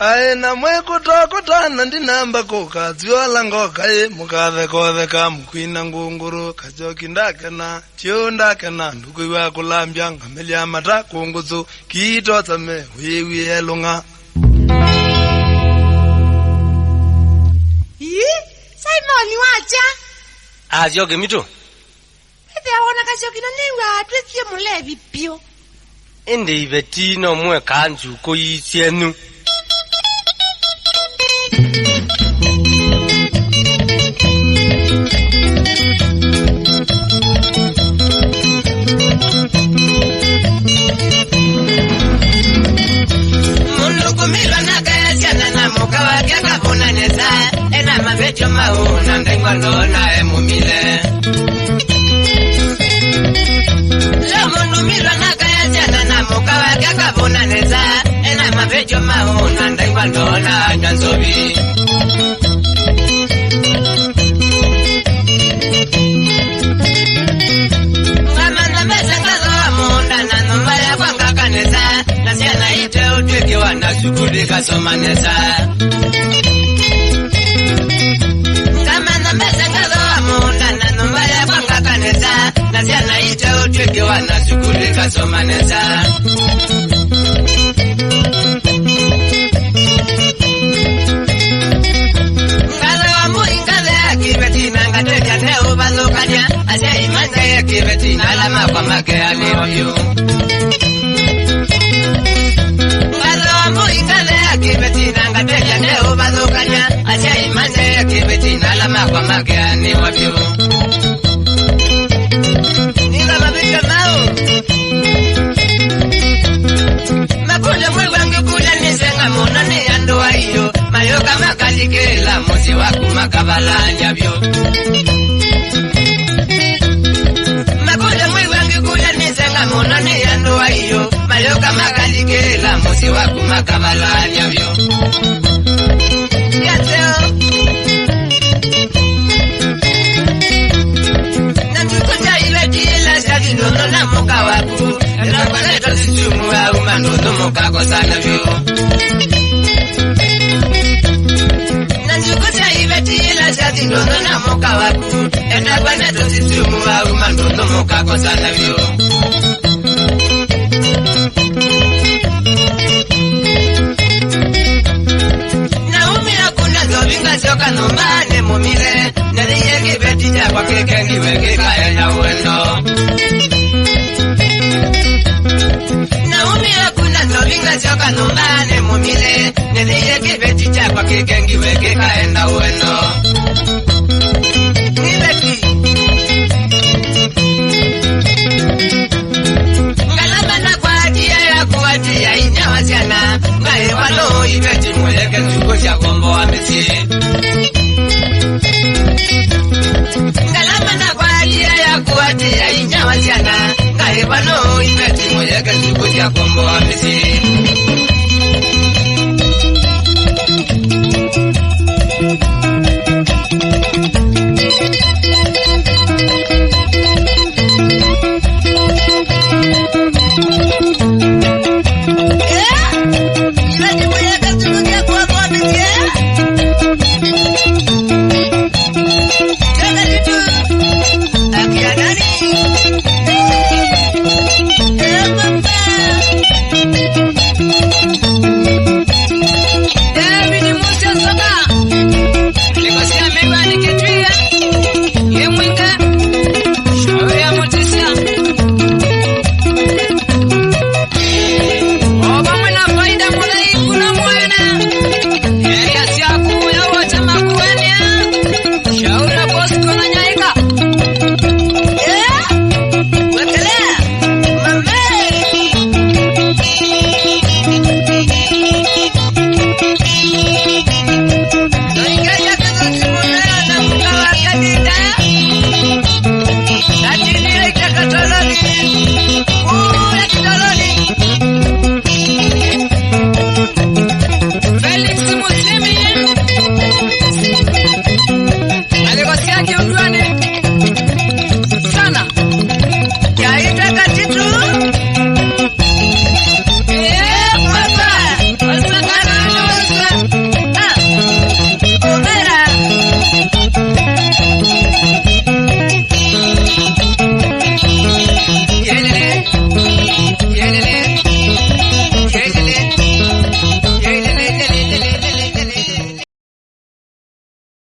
Aina mwe kutokutana ndinamba koka dziola ngoka mukave koveka mukwina ngunguru kajoki ndakena chio ndakena ndukuiwa kulambya ngamelia mata kunguzu kiito tsame wiwi elunga. Simon wacha ajoki mito ete aona kajoki na niwa atwetie mulevi pio ende ibetino mwe kanju ko yisienu Mabecho mauna ndengwa ndona emumile Lamundu milwa nakaya jana na muka wake kabuna neza Ena mabecho mauna ndengwa ndona nyanzobi Ngamana mesa kazo wa munda na numba ya kwa ngaka neza Na siana ite utwiki wana shukudi kasoma neza Nasiana ite utweke wana shukuli kasoma neza Ngaza wambu ingaze ya kibeti na ngateja neo bazokanya Asya imanje ya kibeti na alama kwa makea ni wabyo Ngaza wambu ingaze ya kibeti na ngateja neo bazokanya Asya imanje ya kibeti na alama kwa makea ni wabyo Makuja mwewangi kuja nisenga mona ni andoa iyo Mayoka makalikela mosi waku makabala nyabyo Makuja mwewangi kuja nisenga mona ni andoa iyo Mayoka makalikela mosi waku makabala nyabyo Yateo Nandukuja ileti ila shadi nono na moka waku Nakwaneto sichumu wa umanoto moka kosana vyo Nandukuja ileti ila shadi nono na moka waku Nakwaneto sichumu wa umanoto moka kosana vyo Naumi akuna zobinga shoka nombane mumile Nariye kibeti kwa kekengi weke kaya na uendo Naumi akuna zobinga shoka nombane mumile Nariye kibeti kwa kekengi weke kaya na uendo Nibeti Ngalama na kwa atia ya kuatia inyawa siana Ngae walo ibeti mweleke tuko cha kombo wa mesi Ngalama na kwa atia ya kuatia inyawa siana Ngae walo ibeti mweleke tuko cha kombo wa mesi